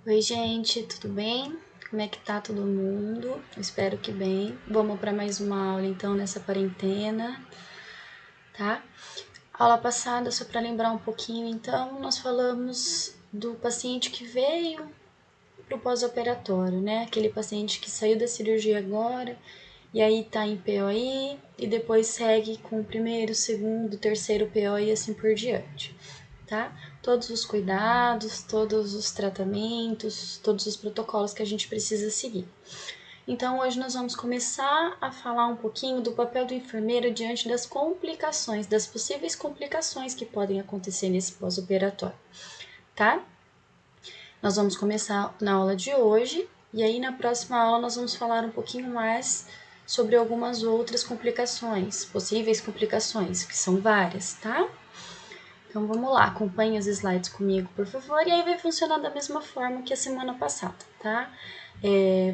Oi, gente, tudo bem? Como é que tá todo mundo? Eu espero que bem. Vamos para mais uma aula então nessa quarentena, tá? Aula passada, só para lembrar um pouquinho, então, nós falamos do paciente que veio pro pós-operatório, né? Aquele paciente que saiu da cirurgia agora e aí tá em POI e depois segue com o primeiro, segundo, terceiro POI e assim por diante, tá? Todos os cuidados, todos os tratamentos, todos os protocolos que a gente precisa seguir. Então, hoje nós vamos começar a falar um pouquinho do papel do enfermeiro diante das complicações, das possíveis complicações que podem acontecer nesse pós-operatório, tá? Nós vamos começar na aula de hoje e aí na próxima aula nós vamos falar um pouquinho mais sobre algumas outras complicações, possíveis complicações, que são várias, tá? Então vamos lá, acompanhe os slides comigo, por favor, e aí vai funcionar da mesma forma que a semana passada, tá?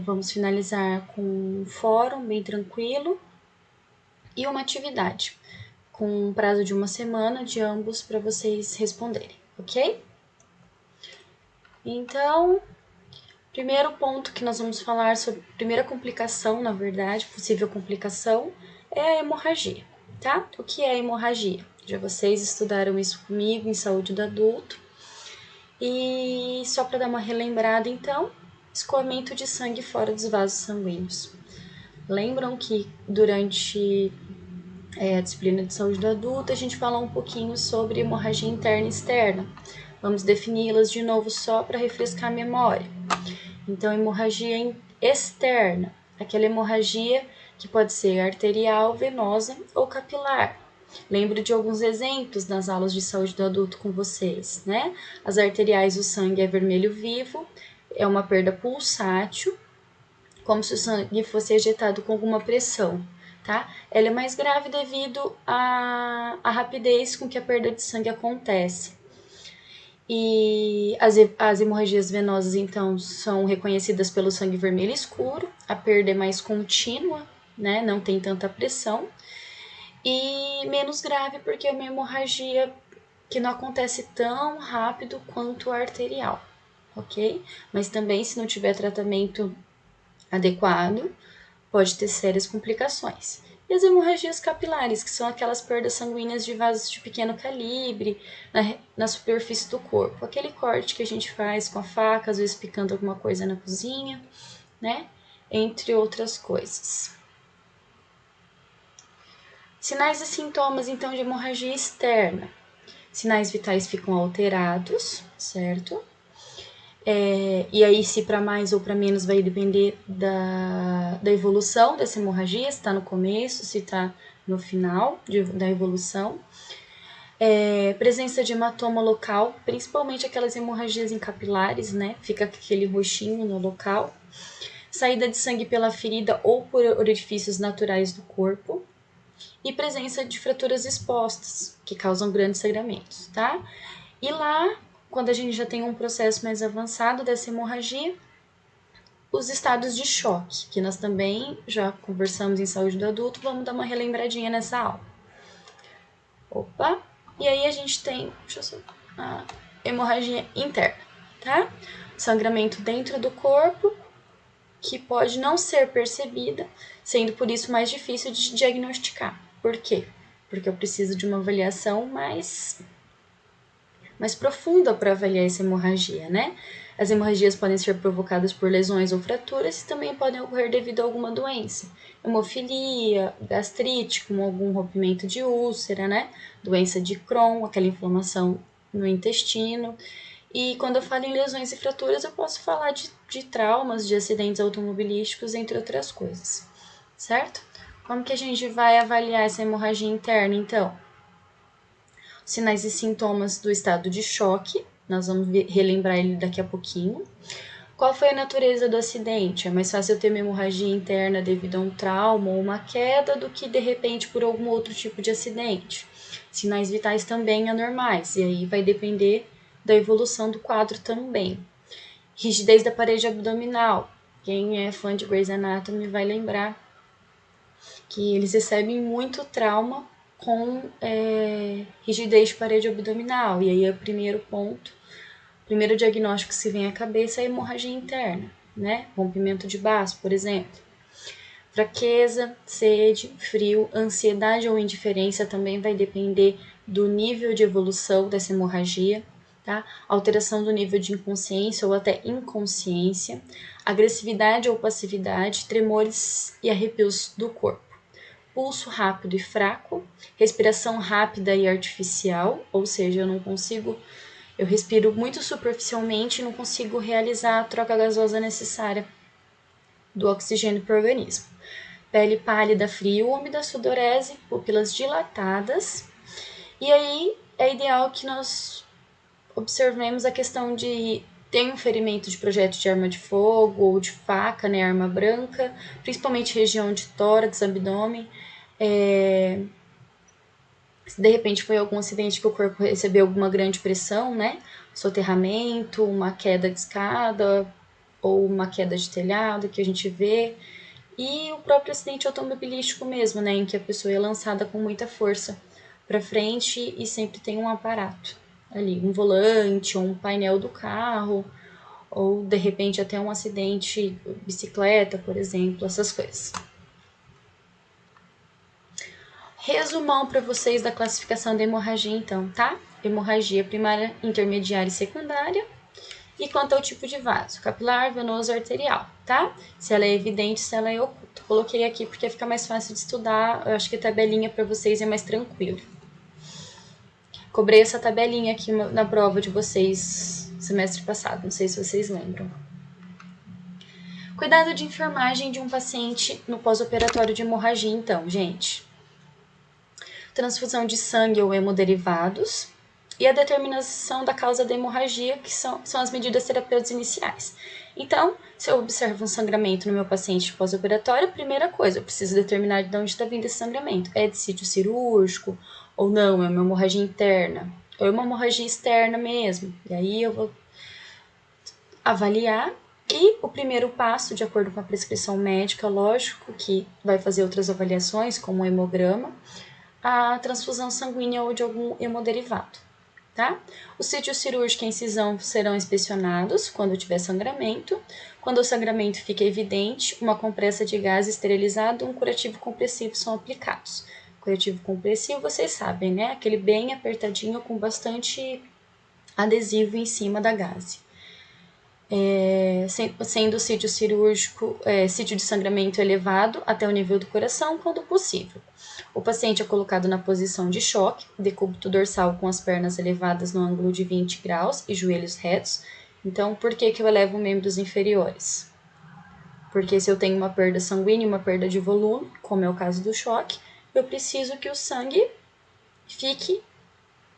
Vamos finalizar com um fórum bem tranquilo e uma atividade, com um prazo de uma semana de ambos para vocês responderem, ok? Então, primeiro ponto que nós vamos falar sobre, primeira complicação, na verdade, possível complicação, é a hemorragia, tá? O que é hemorragia? Já vocês estudaram isso comigo em saúde do adulto. E só para dar uma relembrada, então, escoamento de sangue fora dos vasos sanguíneos. Lembram que durante a disciplina de saúde do adulto a gente falou um pouquinho sobre hemorragia interna e externa. Vamos defini-las de novo só para refrescar a memória. Então, hemorragia externa, aquela hemorragia que pode ser arterial, venosa ou capilar. Lembro de alguns exemplos nas aulas de saúde do adulto com vocês, né? As arteriais, o sangue é vermelho vivo, é uma perda pulsátil, como se o sangue fosse ejetado com alguma pressão, tá? Ela é mais grave devido à rapidez com que a perda de sangue acontece. E as hemorragias venosas, então, são reconhecidas pelo sangue vermelho escuro, a perda é mais contínua, né? Não tem tanta pressão. E menos grave porque é uma hemorragia que não acontece tão rápido quanto a arterial, ok? Mas também, se não tiver tratamento adequado, pode ter sérias complicações. E as hemorragias capilares, que são aquelas perdas sanguíneas de vasos de pequeno calibre na superfície do corpo. Aquele corte que a gente faz com a faca, às vezes picando alguma coisa na cozinha, né? Entre outras coisas. Sinais e sintomas, então, de hemorragia externa. Sinais vitais ficam alterados, certo? E aí, se para mais ou para menos, vai depender da evolução dessa hemorragia, se está no começo, se está no final da evolução. Presença de hematoma local, principalmente aquelas hemorragias em capilares, né? Fica aquele roxinho no local. Saída de sangue pela ferida ou por orifícios naturais do corpo. E presença de fraturas expostas, que causam grandes sangramentos, tá? E lá, quando a gente já tem um processo mais avançado dessa hemorragia, os estados de choque, que nós também já conversamos em saúde do adulto, vamos dar uma relembradinha nessa aula. Opa! E aí a gente tem, a hemorragia interna, tá? Sangramento dentro do corpo, que pode não ser percebida, sendo por isso mais difícil de diagnosticar. Por quê? Porque eu preciso de uma avaliação mais profunda para avaliar essa hemorragia, né? As hemorragias podem ser provocadas por lesões ou fraturas e também podem ocorrer devido a alguma doença. Hemofilia, gastrite, com algum rompimento de úlcera, né? Doença de Crohn, aquela inflamação no intestino. E quando eu falo em lesões e fraturas, eu posso falar de traumas, de acidentes automobilísticos, entre outras coisas, certo? Como que a gente vai avaliar essa hemorragia interna, então? Sinais e sintomas do estado de choque, nós vamos relembrar ele daqui a pouquinho. Qual foi a natureza do acidente? É mais fácil ter uma hemorragia interna devido a um trauma ou uma queda do que de repente por algum outro tipo de acidente. Sinais vitais também anormais, e aí vai depender da evolução do quadro também. Rigidez da parede abdominal. Quem é fã de Grey's Anatomy vai lembrar que eles recebem muito trauma com rigidez de parede abdominal. E aí é o primeiro ponto primeiro diagnóstico que se vem à cabeça é a hemorragia interna, né? Rompimento de baço, por exemplo. Fraqueza, sede, frio, ansiedade ou indiferença também vai depender do nível de evolução dessa hemorragia, tá? Alteração do nível de inconsciência ou até inconsciência, agressividade ou passividade, tremores e arrepios do corpo. Pulso rápido e fraco, respiração rápida e artificial, ou seja, eu respiro muito superficialmente e não consigo realizar a troca gasosa necessária do oxigênio para o organismo. Pele pálida, fria, úmida, sudorese, pupilas dilatadas. E aí é ideal que nós observemos a questão de ter um ferimento de projétil de arma de fogo ou de faca, né, arma branca, principalmente região de tórax, abdômen. Se de repente foi algum acidente que o corpo recebeu alguma grande pressão, né, soterramento, uma queda de escada ou uma queda de telhado que a gente vê. E o próprio acidente automobilístico mesmo, né, em que a pessoa é lançada com muita força para frente e sempre tem um aparato ali, um volante, ou um painel do carro, ou de repente até um acidente, bicicleta, por exemplo, essas coisas. Resumão para vocês da classificação da hemorragia, então, tá? Hemorragia primária, intermediária e secundária. E quanto ao tipo de vaso, capilar, venoso, arterial, tá? Se ela é evidente, se ela é oculta. Coloquei aqui porque fica mais fácil de estudar, eu acho que a tabelinha para vocês é mais tranquilo. Cobrei essa tabelinha aqui na prova de vocês semestre passado, não sei se vocês lembram. Cuidado de enfermagem de um paciente no pós-operatório de hemorragia, então, gente. Transfusão de sangue ou hemoderivados, e a determinação da causa da hemorragia, que são as medidas terapêuticas iniciais. Então, se eu observo um sangramento no meu paciente pós-operatório, primeira coisa, eu preciso determinar de onde está vindo esse sangramento. É de sítio cirúrgico, ou não, é uma hemorragia interna, ou é uma hemorragia externa mesmo. E aí eu vou avaliar, e o primeiro passo, de acordo com a prescrição médica, lógico que vai fazer outras avaliações, como o hemograma, a transfusão sanguínea ou de algum hemoderivado. Tá? O sítio cirúrgico e a incisão serão inspecionados quando tiver sangramento. Quando o sangramento fica evidente, uma compressa de gás esterilizado e um curativo compressivo são aplicados. Curativo compressivo, vocês sabem, né? Aquele bem apertadinho com bastante adesivo em cima da gaze. Sendo o sítio cirúrgico, sítio de sangramento elevado até o nível do coração, quando possível. O paciente é colocado na posição de choque, decúbito dorsal com as pernas elevadas no ângulo de 20 graus e joelhos retos. Então, por que eu elevo membros inferiores? Porque se eu tenho uma perda sanguínea e uma perda de volume, como é o caso do choque, eu preciso que o sangue fique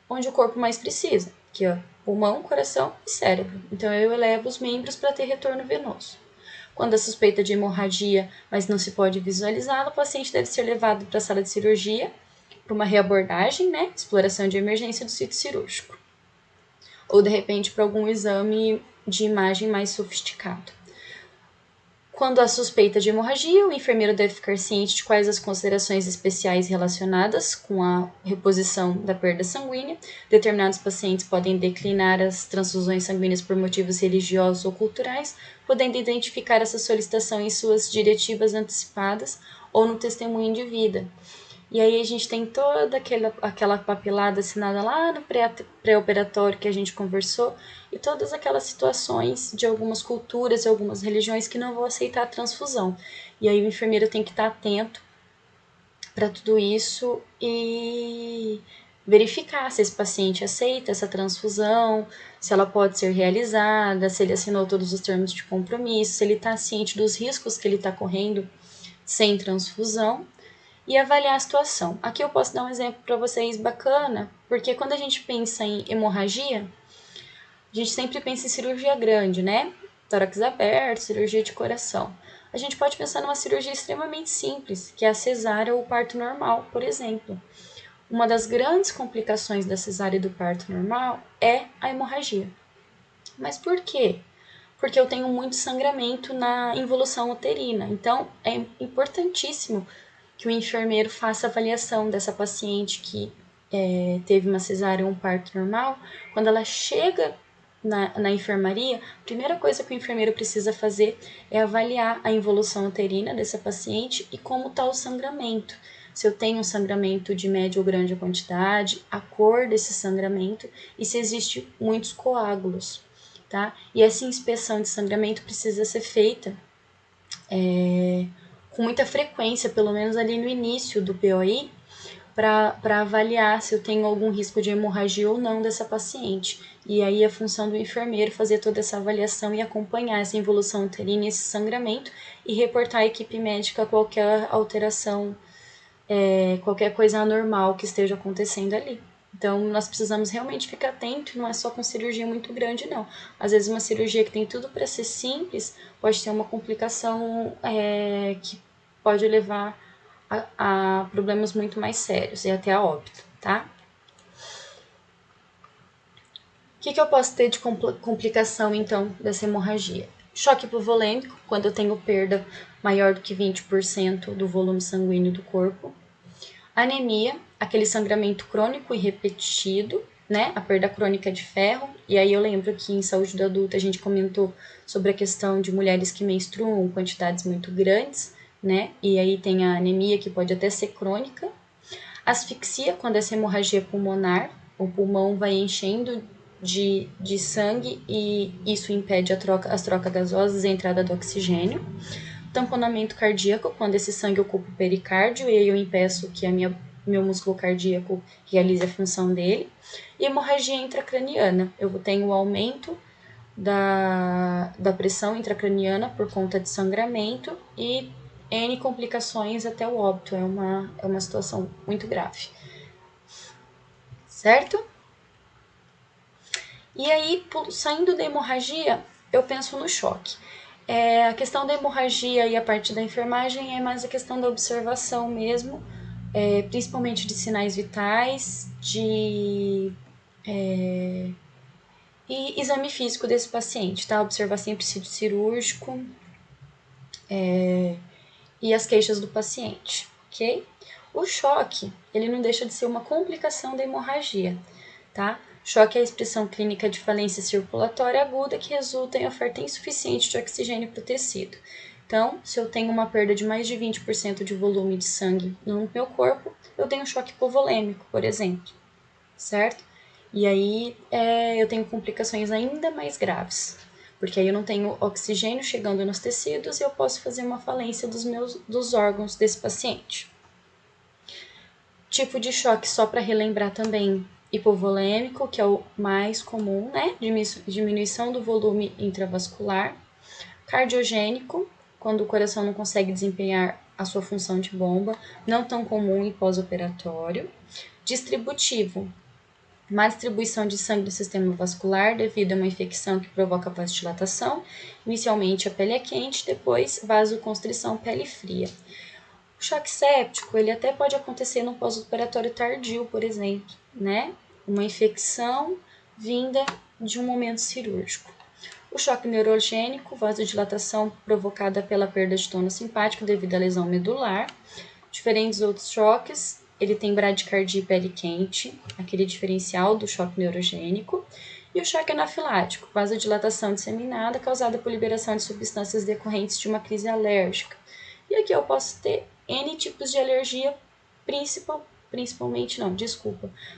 onde o corpo mais precisa, que é pulmão, coração e cérebro. Então, eu elevo os membros para ter retorno venoso. Quando há suspeita de hemorragia, mas não se pode visualizá-la, o paciente deve ser levado para a sala de cirurgia para uma reabordagem, né? Exploração de emergência do sítio cirúrgico. Ou, de repente, para algum exame de imagem mais sofisticado. Quando há suspeita de hemorragia, o enfermeiro deve ficar ciente de quais as considerações especiais relacionadas com a reposição da perda sanguínea. Determinados pacientes podem declinar as transfusões sanguíneas por motivos religiosos ou culturais, podendo identificar essa solicitação em suas diretivas antecipadas ou no testemunho de vida. E aí a gente tem toda aquela papelada assinada lá no pré-operatório que a gente conversou, e todas aquelas situações de algumas culturas e algumas religiões que não vão aceitar a transfusão. E aí o enfermeiro tem que estar atento para tudo isso e verificar se esse paciente aceita essa transfusão, se ela pode ser realizada, se ele assinou todos os termos de compromisso, se ele está ciente dos riscos que ele está correndo sem transfusão, e avaliar a situação. Aqui eu posso dar um exemplo para vocês bacana, porque quando a gente pensa em hemorragia, a gente sempre pensa em cirurgia grande, né? Tórax aberto, cirurgia de coração. A gente pode pensar numa cirurgia extremamente simples, que é a cesárea ou o parto normal, por exemplo. Uma das grandes complicações da cesárea e do parto normal é a hemorragia. Mas por quê? Porque eu tenho muito sangramento na involução uterina. Então, é importantíssimo que o enfermeiro faça a avaliação dessa paciente que teve uma cesárea ou um parto normal. Quando ela chega na enfermaria, a primeira coisa que o enfermeiro precisa fazer é avaliar a involução uterina dessa paciente e como está o sangramento. Se eu tenho um sangramento de média ou grande quantidade, a cor desse sangramento e se existe muitos coágulos, tá? E essa inspeção de sangramento precisa ser feita com muita frequência, pelo menos ali no início do POI, para avaliar se eu tenho algum risco de hemorragia ou não dessa paciente. E aí a função do enfermeiro fazer toda essa avaliação e acompanhar essa involução uterina e esse sangramento e reportar à equipe médica qualquer alteração, qualquer coisa anormal que esteja acontecendo ali. Então, nós precisamos realmente ficar atento, não é só com cirurgia muito grande, não. Às vezes, uma cirurgia que tem tudo para ser simples pode ter uma complicação que pode levar a problemas muito mais sérios e até a óbito, tá? O que eu posso ter de complicação, então, dessa hemorragia? Choque hipovolêmico, quando eu tenho perda maior do que 20% do volume sanguíneo do corpo. Anemia, aquele sangramento crônico e repetido, né? A perda crônica de ferro. E aí eu lembro que em saúde do adulto a gente comentou sobre a questão de mulheres que menstruam quantidades muito grandes, né? E aí tem a anemia, que pode até ser crônica. Asfixia, quando essa hemorragia pulmonar, o pulmão vai enchendo de sangue e isso impede as trocas gasosas e a entrada do oxigênio. Tamponamento cardíaco, quando esse sangue ocupa o pericárdio e aí eu impeço que meu músculo cardíaco realize a função dele. E hemorragia intracraniana, eu tenho o aumento da pressão intracraniana por conta de sangramento e N complicações até o óbito, é uma situação muito grave, certo? E aí, saindo da hemorragia, eu penso no choque. A questão da hemorragia e a parte da enfermagem é mais a questão da observação mesmo, principalmente de sinais vitais, e exame físico desse paciente, tá? Observar sempre sítio cirúrgico e as queixas do paciente, ok? O choque, ele não deixa de ser uma complicação da hemorragia, tá? Choque é a expressão clínica de falência circulatória aguda que resulta em oferta insuficiente de oxigênio para o tecido. Então, se eu tenho uma perda de mais de 20% de volume de sangue no meu corpo, eu tenho choque hipovolêmico, por exemplo, certo? E aí eu tenho complicações ainda mais graves, porque aí eu não tenho oxigênio chegando nos tecidos e eu posso fazer uma falência dos órgãos desse paciente. Tipo de choque, só para relembrar também, hipovolêmico, que é o mais comum, né? Diminuição do volume intravascular. Cardiogênico, quando o coração não consegue desempenhar a sua função de bomba, não tão comum em pós-operatório. Distributivo, má distribuição de sangue no sistema vascular devido a uma infecção que provoca vasodilatação. Inicialmente a pele é quente, depois vasoconstrição, pele fria. O choque séptico, ele até pode acontecer no pós-operatório tardio, por exemplo, né? Uma infecção vinda de um momento cirúrgico. O choque neurogênico, vasodilatação provocada pela perda de tônus simpático devido à lesão medular. Diferentes outros choques, ele tem bradicardia e pele quente, aquele diferencial do choque neurogênico. E o choque anafilático, vasodilatação disseminada causada por liberação de substâncias decorrentes de uma crise alérgica. E aqui eu posso ter N tipos de alergia,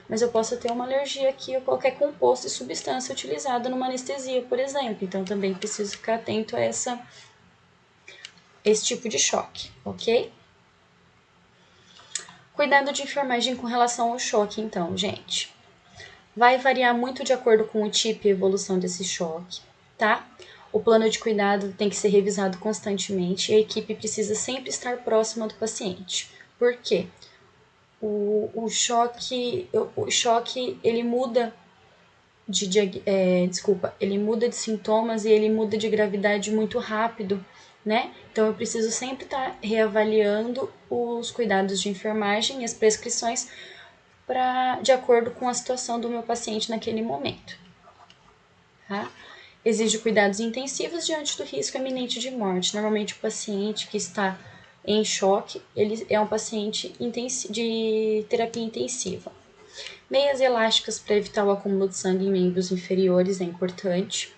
mas eu posso ter uma alergia aqui a qualquer composto e substância utilizada numa anestesia, por exemplo. Então, também preciso ficar atento a esse tipo de choque, ok? Cuidado de enfermagem com relação ao choque, então, gente. Vai variar muito de acordo com o tipo e evolução desse choque, tá? O plano de cuidado tem que ser revisado constantemente e a equipe precisa sempre estar próxima do paciente. Por quê? O choque, ele muda ele muda de sintomas e ele muda de gravidade muito rápido, né? Então eu preciso sempre estar reavaliando os cuidados de enfermagem e as prescrições de acordo com a situação do meu paciente naquele momento, tá? Exige cuidados intensivos diante do risco iminente de morte. Normalmente o paciente que está em choque, ele é um paciente de terapia intensiva. Meias elásticas para evitar o acúmulo de sangue em membros inferiores é importante.